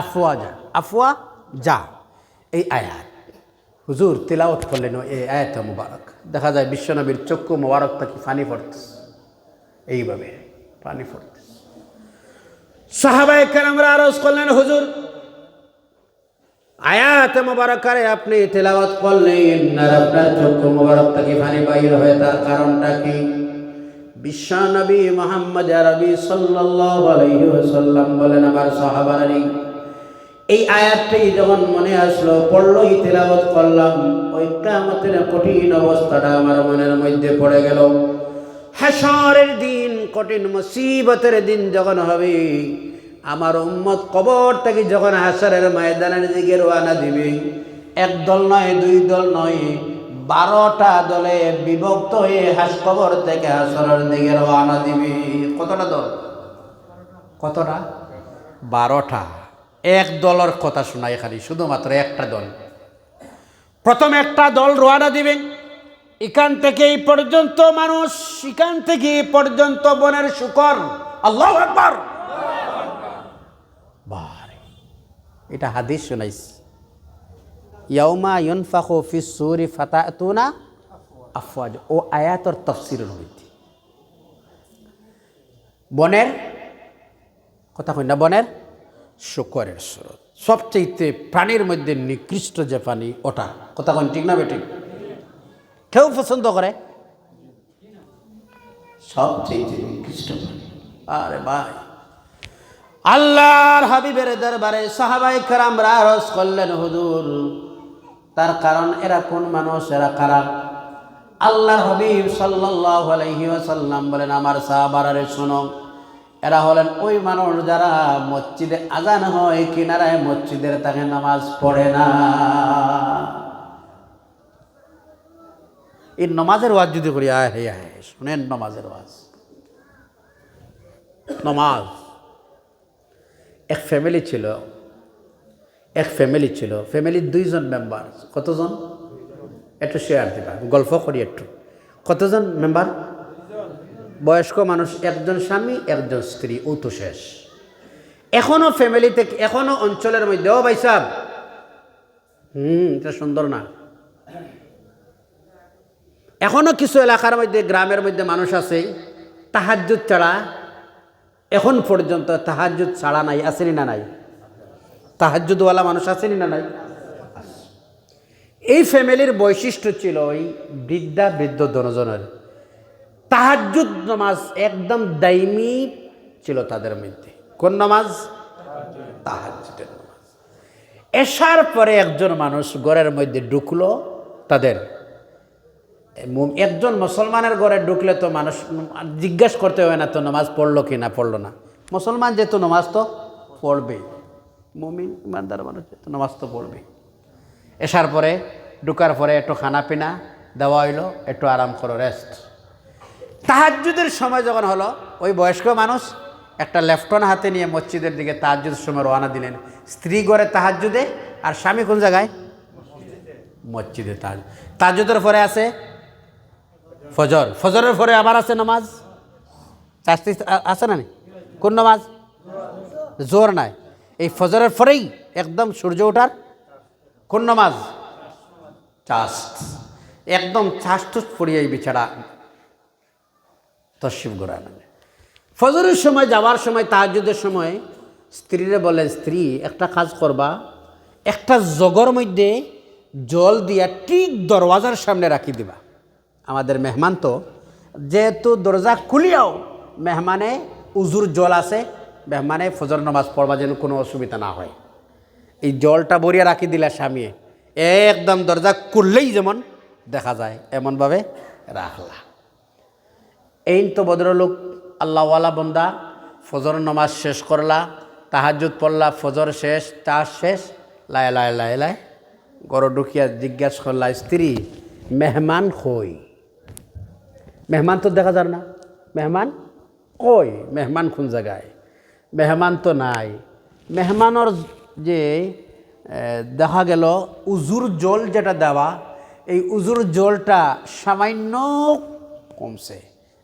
Speaker 2: আফওয়াজা। এই আয়াত হুজুর তিলাওয়াত করলেন, এই আয়াত মুবারক। দেখা যায় বিশ্বনবীর চক্ষু মুবারক থেকে পানি পড়তেছে, এইভাবে পানি পড়তেছে। সাহাবায়ে কেরামরা আরজ করলেন হুজুর আয়াত মুবারকারে আপনি তিলাওয়াত করলেন আর আপনার চক্ষু মুবারক থেকে পানি বাইর হয়, তার কারণটা কি? বিশ্বনবী মুহাম্মদ আরবি সাল্লাল্লাহু আলাইহি ওয়াসাল্লাম বলেন আমার সাহাবারা, এই আয়াতটি যখন মনে আসলো, পড়লই তিলাওয়াত করলাম, ওই কিয়ামতের কঠিন অবস্থাটা আমার মনের মধ্যে পড়ে গেল। হাশরের দিন, কঠিন মুসিবতের দিন যখন হবে, আমার উম্মত কবর থেকে যখন হাশরের ময়দানের দিকে রওনা দিবে, এক দল নয়, 2 দল নয়, 12টা দলে বিভক্ত হয়ে কবর থেকে হাশরের দিকে রওনা দিবে। কতটা দল? কতটা? 12টা। এক দলের কথা শোনায় খালি, শুধুমাত্র একটা দল।
Speaker 1: প্রথম একটা দল রওনা দিবেন, এখান থেকে এই পর্যন্ত মানুষ, এখান থেকে এই পর্যন্ত বনের শুকর। আল্লাহু আকবার।
Speaker 2: বারে, এটা হাদিস শোনাইছে। ইয়াউমা ইউনফাখু ফিস সূরি ফাতাতুনা আফওয়াজ, ও আয়াতর তাফসীরের মধ্যে বনের কথা কই না, বনের শুকরের স্রোত, সবচেয়ে প্রাণীর মধ্যে নিকৃষ্ট যে প্রাণী ওটা, কথা কই ঠিক না বেটি? কেউ পছন্দ করে? সবচেয়ে নিকৃষ্ট প্রাণী। আরে ভাই, আল্লাহর হাবিবের দরবারে সাহাবায়ে কেরামরা আরজ করলেন, হুজুর তার কারণ এরা কোন মানুষ, এরা কারা? আল্লাহর হাবিব সাল্লাল্লাহু আলাইহি ওয়াসাল্লাম বলেন, আমার সাহাবারা শোনো, এরা হলেন ওই মানুষ যারা মসজিদে আজান হয় কিনারায় মসজিদের তাকে নামাজ পড়ে না। এই নমাজের ওয়াজ যদি করি, আয় হে আয়, শুনেন নমাজের ওয়াজ। নমাজ, এক ফ্যামিলি ছিল, ফ্যামিলির 2 জন মেম্বার। কতজন? একটু শেয়ার দিবা, গল্প করি একটু। কতজন মেম্বার? বয়স্ক মানুষ, একজন স্বামী, একজন স্ত্রী, ও তো শেষ। এখনো ফ্যামিলিতে, এখনো অঞ্চলের মধ্যে, ও ভাই সাহেব, এটা সুন্দর না? এখনো কিছু এলাকার মধ্যে, গ্রামের মধ্যে মানুষ আছে তাহাজ্জুদ ছাড়া, এখন পর্যন্ত তাহাজ্জুদ ছাড়া নাই, আসেনি না নাই? তাহাজ্জুদওয়ালা মানুষ আসেনি না নাই? এই ফ্যামিলির বৈশিষ্ট্য ছিল, ওই বৃদ্ধ দনজনের তাহাজ্জুদ নামাজ একদম দাইমি ছিল তাদের মধ্যে। কোন নামাজ? তাহাজ্জুদের নামাজ। এশার পরে একজন মানুষ ঘরের মধ্যে ঢুকলো, তাদের একজন মুসলমানের ঘরে ঢুকলে তো মানুষ জিজ্ঞাসা করতে হয় না তো নামাজ পড়লো কি না পড়লো না। মুসলমান যেহেতু নামাজ তো পড়বে, মুমিন ইমানদার মানুষ যেহেতু নামাজ তো পড়বে। এশার পরে ঢুকার পরে একটু খানা পিনা দেওয়া হইলো, একটু আরাম করো, রেস্ট। তাহাজ্জুদের সময় যখন হলো, ওই বয়স্ক মানুষ একটা লেফটন হাতে নিয়ে মসজিদের দিকে তাহাজ্জুদের সময় রওনা দিলেন। স্ত্রী ঘরে তাহাজ্জুদে, আর স্বামী কোন জায়গায়? মসজিদে। তাহাজ্জুদের পরে আছে ফজর, ফজরের পরে আবার আছে নামাজ, চারটি আছে না? কোন নামাজ? জোর নাই, এই ফজরের পরেই একদম সূর্য ওঠার কোন নামাজ? চাষ্ট। একদম চাষ্ট পড়িয়ে এই বিছাড়া তশরিফ গোড়া মানে ফজরের সময় যাওয়ার সময়, তাহাজ্জুদের সময় স্ত্রীরে বলে, স্ত্রী একটা কাজ করবা, একটা জগর মধ্যে জল দিয়া ঠিক দরওয়াজার সামনে রাখি দিবা। আমাদের মেহমান তো, যেহেতু দরজা খুলিয়াও মেহমানে উজুর জল আছে, মেহমানে ফজর নামাজ পড়বা যেন কোনো অসুবিধা না হয়। এই জলটা ভরিয়া রাখি দিলা স্বামী, একদম দরজা খুললেই যেমন দেখা যায় এমনভাবে রাখলা। এই তো ভদ্রলোক আল্লাহওয়ালা বন্দা ফজর নামাজ শেষ করলা, তাহাজ্জুদ পড়লা, ফজর শেষ, চাষ শেষ, লাই গড় ঢুকিয়া জিজ্ঞাসা করলা, স্ত্রী মেহমান কই? মেহমান তো দেখা যার না, মেহমান কই? মেহমান কোন জায়গায়? মেহমান তো নাই। মেহমানের যে দেখা গেল উজুর জল যেটা দেওয়া, এই উজুর জলটা সামান্য কমছে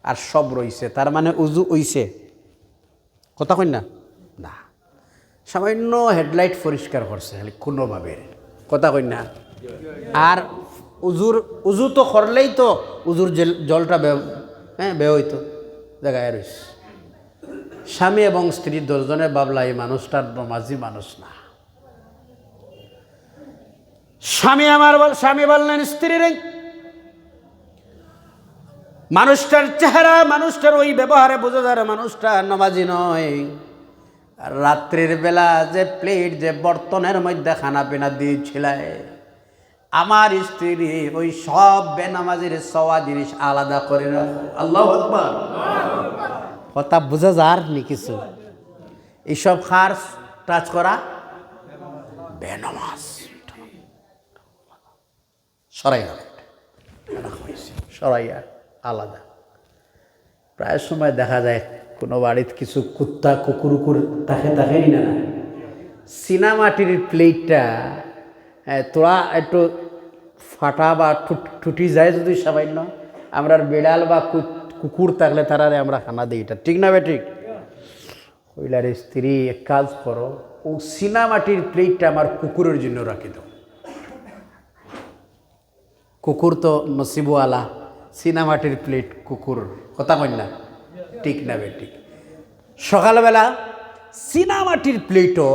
Speaker 2: আর সব রইছে, তার মানে উজু হইছে। কথা কই না? না, সামান্য হেডলাইট পরিষ্কার করছে খালি কোনোভাবে, কথা কই না? আর উজু তো করলেই তো উজুর জলটা বে হইতো, জায়গায় রইছে। স্বামী এবং স্ত্রী দুজনে ভাবলা, এই মানুষটার নমাজি মানুষ না। স্বামী বললেন স্ত্রীর, মানুষটার চেহারা, মানুষটার ওই ব্যবহারে বোঝা যায় মানুষটা নমাজি নয়। রাত্রির বেলা যে প্লেট, যে বর্তনের মধ্যে খানা পিনা দিয়েছিলায়, আমার স্ত্রী ওই সব বেনামাজির সওয়া জিনিস আলাদা করে রাখে। আল্লাহু আকবার। কথা বোঝা যার নি কিছু? এইসব খার টাচ করা বেনামাজ, সরাইয়া আলাদা। প্রায় সময় দেখা যায় কোনো বাড়িতে কিছু কুত্তা কুকুর থাকে, থাকেই না, চীনামাটির প্লেটটা তোরা একটু ফাটা বা ঠুটি যায় যদি সামান্য আমরা বিড়াল বা কুকুর থাকলে তারারে আমরা খানা দিই, এটা ঠিক না বে ঠিক? কইলার স্ত্রী এক কাজ করো, ও চীনামাটির প্লেটটা আমার কুকুরের জন্য রাখি দাও। কুকুর তো নসিবওয়ালা, চীনামাটির প্লেট কুকুর, কথা কই না? ঠিক না বে ঠিক? সকালবেলা চীনামাটির প্লেটও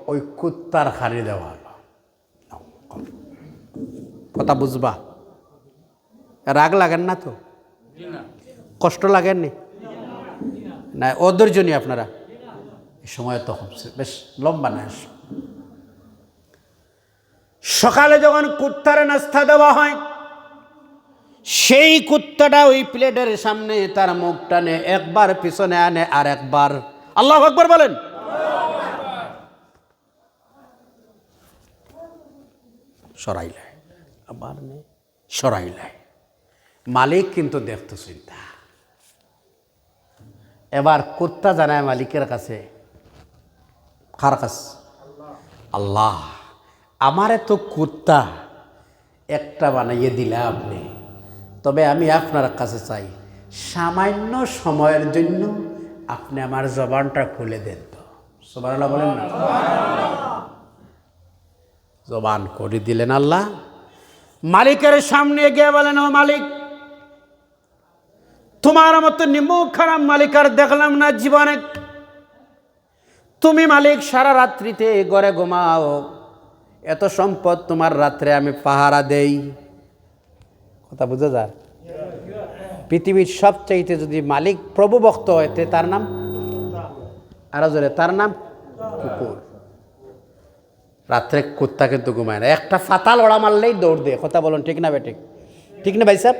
Speaker 2: ওই কুত্তার খানি দেওয়া হলো। কথা বুঝবা? রাগ লাগেন না তো? কষ্ট লাগেননি না? অধৈর্য নি আপনারা? এই সময় তখন বেশ লম্বা না। সকালে যখন কুত্তার নাস্তা দেওয়া হয়, সেই কুত্তাটা ওই প্লেটের সামনে তার মুখ টানে, একবার পিছনে আনে আর একবার আল্লাহু আকবার বলেন। সরাইলে আবার নেই, সরাইলে মালিক কিন্তু দেখতো চিন্তা। এবার কুত্তা জানায় মালিকের কাছে, কার কাছে? আল্লাহ, আমারে তো কুত্তা একটা বানাইয়ে দিলে আপনি, তবে আমি আপনার কাছে চাই সামান্য সময়ের জন্য আপনি আমার জবানটা খুলে দেন তো। সুবহানাল্লাহ বলেন না? জবান করে দিলেন আল্লাহ। মালিকের সামনে গিয়ে বলেন, ও মালিক, তোমার মতো নিমুখ খারাপ মালিক আর দেখলাম না জীবনে। তুমি মালিক সারা রাত্রিতে ঘরে ঘুমাও, এত সম্পদ তোমার, রাত্রে আমি পাহারা দেই। কথা বুঝা যায়? পৃথিবীর সবচাইতে যদি মালিক প্রভুভক্ত হয় তার নাম, আরো জোরে, তার নাম কুকুর। রাত্রে কুত্তা কিন্তু ঘুমায় না, একটা ফাতাল ওড়া মারলেই দৌড় দেয়। কথা বলুন ঠিক না বেঠিক? ঠিক না ভাই সাহেব?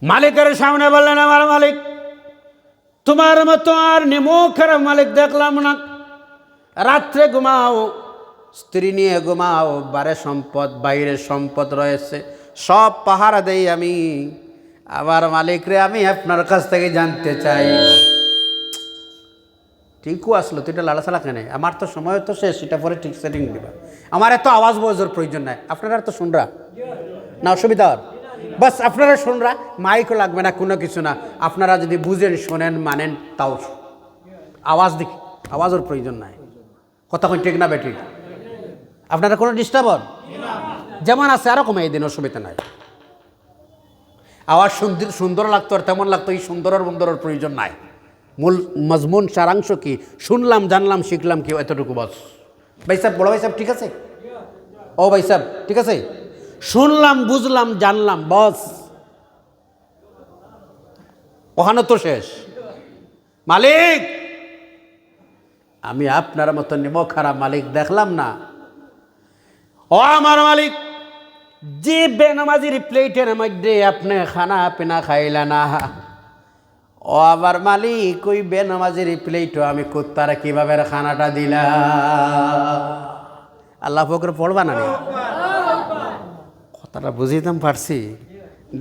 Speaker 2: মালিকের সামনে বললেন, আমার মালিক, তোমার মতো আর নিমুখ খারাপ মালিক দেখলাম না। রাত্রে ঘুমাও, স্ত্রী নিয়ে ঘুমাও, বারে সম্পদ বাইরে সম্পদ রয়েছে, সব পাহারা দেই আমি। আবার মালিক রে, আমি আপনার কাছ থেকে জানতে চাই, ঠিকও আসলো তো, এটা লাড়াছাড়া কেন? আমার তো সময় তো শেষ, এটা পরে ঠিক সেটিং দিবা। আমার এত আওয়াজ বয়সের প্রয়োজন নাই, আপনারা তো শুনরা না, অসুবিধা হর বাস আপনারা শুনরা, মাইকও লাগবে না, কোনো কিছু না। আপনারা যদি বুঝেন, শোনেন, মানেন, তাও আওয়াজ দেখি, আওয়াজের প্রয়োজন নাই। কথা কই ঠিক না বেঠিক? আপনারা কোনো ডিস্টার্ব হন? যেমন আছে আরও কমাই দিন, অসুবিধা নাই। আওয়াজ সুন্দর লাগতো আর তেমন লাগতো, এই সুন্দরের বন্দরের প্রয়োজন নাই। মূল মজমুন সারাংশ কি, শুনলাম, জানলাম, শিখলাম কি, এতটুকু বস। ভাই সাহেব, বড় ভাই সাহেব, ঠিক আছে? ও ভাই সাহেব, ঠিক আছে? শুনলাম, বুঝলাম, জানলাম, বস, ওখানে তো শেষ। মালিক, আমি আপনার মতো নিমক খারাপ মালিক দেখলাম না। ও আমার মালিক, যে বেনামাজির প্লেটের মধ্যে আপনি খানা পিনা খাইলা না, ও আবার মালিক, ওই বেনামাজির প্লেটও আমি কুত্তারা কিভাবে খানাটা দিলা? আল্লাহ ফকর পড়বা না? কথাটা বুঝিতাম পারছি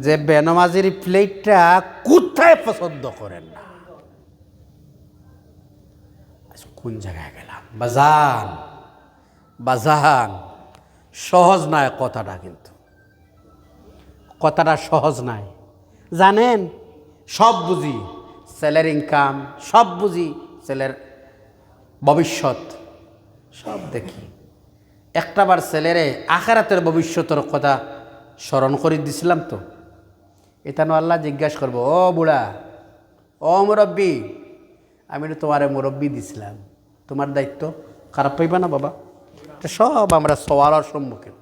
Speaker 2: যে বেনামাজির প্লেটটা কুত্তায় পছন্দ করেন না। কোন জায়গায় গেলাম? বাজান, বাজান, সহজ নয় কথাটা, কিন্তু কথাটা সহজ নয়। জানেন, সব বুঝি ছেলের ইনকাম, সব বুঝি ছেলের ভবিষ্যৎ, সব দেখি। একটাবার ছেলেরে আখিরাতের ভবিষ্যতের কথা স্মরণ করে দিছিলাম তো, এটা আল্লাহ জিজ্ঞাসা করবো, ও বুড়া, ও মুরব্বী, আমি তোমারে মুরব্বী দিছিলাম, তোমার দায়িত্ব খারাপ পাইবা না বাবা? এটা সব আমরা সওয়ালের সম্মুখীন।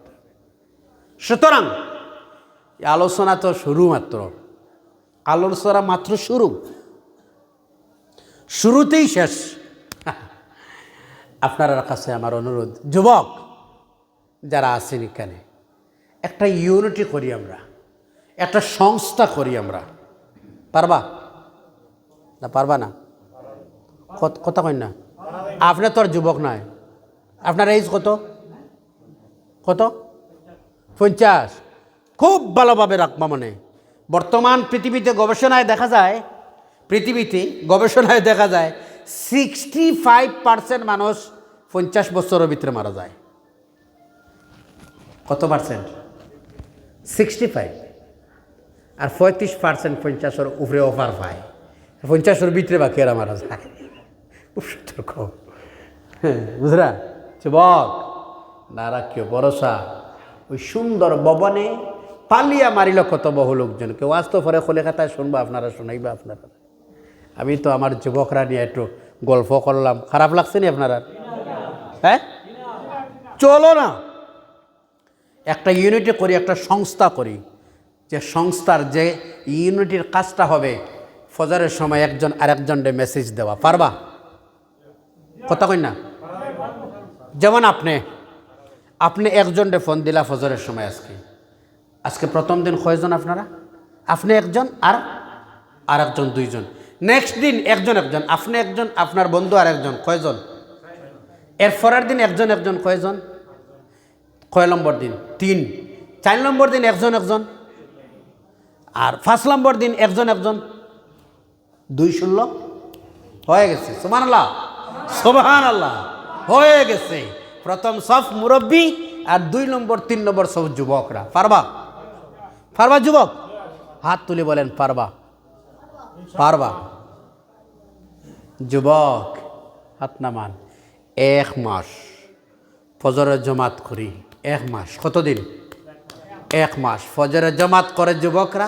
Speaker 2: সুতরাং আলোচনা তো শুরু মাত্র, আলোচনা মাত্র শুরু, শুরুতেই শেষ। আপনার কাছে আমার অনুরোধ, যুবক যারা আছেন এখানে, একটা ইউনিটি করি আমরা, একটা সংস্থা করি আমরা। পারবা না? পারবা না? কথা কই না? আপনি তো আর যুবক নয়, আপনার এইজ কত? কত? 50। খুব ভালোভাবে রাখবা মনে। বর্তমান পৃথিবীতে গবেষণায় দেখা যায়, 65% মানুষ
Speaker 1: 50 বছরের ভিতরে মারা যায়। কত পার্সেন্ট? 65। আর 35% 50-এর উপরে অফার পায়, 50-এর ভিতরে বাকি এরা মারা যায়। খুব সতর্ক, হ্যাঁ বুঝরা যুবক, না রাখিও ভরসা। ওই সুন্দর ভবনে পালিয়া মারিল কত বহু লোকজন। কেউ আসতো পরে খোলে খাতায় শুনবো, আপনারা শোনাইবা আপনারা। আমি তো আমার যুবকরা নিয়ে একটু গল্প করলাম, খারাপ লাগছে নি আপনারা? হ্যাঁ চলো না একটা ইউনিটি করি, একটা সংস্থা করি, যে সংস্থার যে ইউনিটির কাজটা হবে ফজরের সময় একজন আরেকজনকে মেসেজ দেওয়া। পারবা? কথা কই না? যেমন আপনি একজনকে ফোন দিলা ফজরের সময়। আজকে প্রথম দিন কয়জন আপনারা? আপনি একজন আর একজন, দুইজন। নেক্সট দিন একজন, আপনি একজন, আপনার বন্ধু আর একজন, কয়জন? এর পরের দিন একজন, কয়জন? কয় নম্বর দিন? 3। 4 নম্বর দিন একজন, আর 5 নম্বর দিন একজন, 2 16 হয়ে গেছে। সুবহানাল্লাহ, সুবহানাল্লাহ, হয়ে গেছে। প্রথম সব মুরব্বী আর 2 নম্বর 3 নম্বর সব যুবকরা। পারবা? যুবক হাত তুলে বলেন পারবা? যুবক হাত নামান। 1 মাস ফজরের জমাত করি। 1 মাস। কতদিন? 1 মাস ফজরের জমাত করে যুবকরা।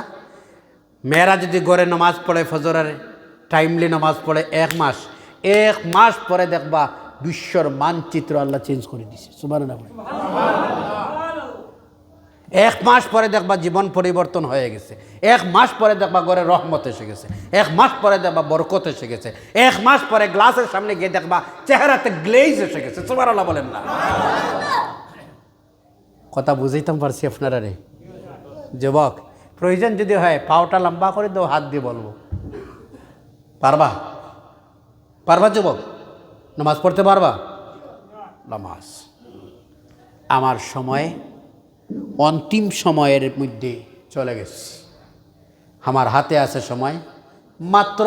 Speaker 1: মেয়েরা যদি ঘরে নামাজ পড়ে, ফজরের টাইমলি নামাজ পড়ে 1 মাস, 1 মাস পরে দেখবা বিশ্বর মানচিত্র আল্লাহ চেঞ্জ করে দিছে। সুবহানাল্লাহ। 1 মাস পরে দেখবা জীবন পরিবর্তন হয়ে গেছে। 1 মাস পরে দেখবা ঘরে রহমত এসে গেছে। 1 মাস পরে দেখবা বরকত এসে গেছে। 1 মাস পরে গ্লাসের সামনে গিয়ে দেখবা চেহারাতে গ্লেজ এসে গেছে। সুবহানাল্লাহ বলেন না? কথা বুঝাইতাম পারছি আপনারা রে? যুবক প্রয়োজন যদি হয় পাওটা লম্বা করে দাও, হাত দিয়ে বলবো। পারবা যুবক? নামাজ পড়তে পারবা? নামাজ আমার সময় অন্তিম সময়ের মধ্যে চলে গেছে। আমার হাতে আছে সময় মাত্র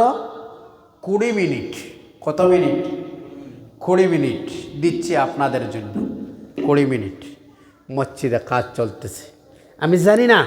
Speaker 1: 20 মিনিট। কত মিনিট? 20 মিনিট দিচ্ছি আপনাদের জন্য। 20 মিনিট মসজিদে কাজ চলতেছে। আমি জানি না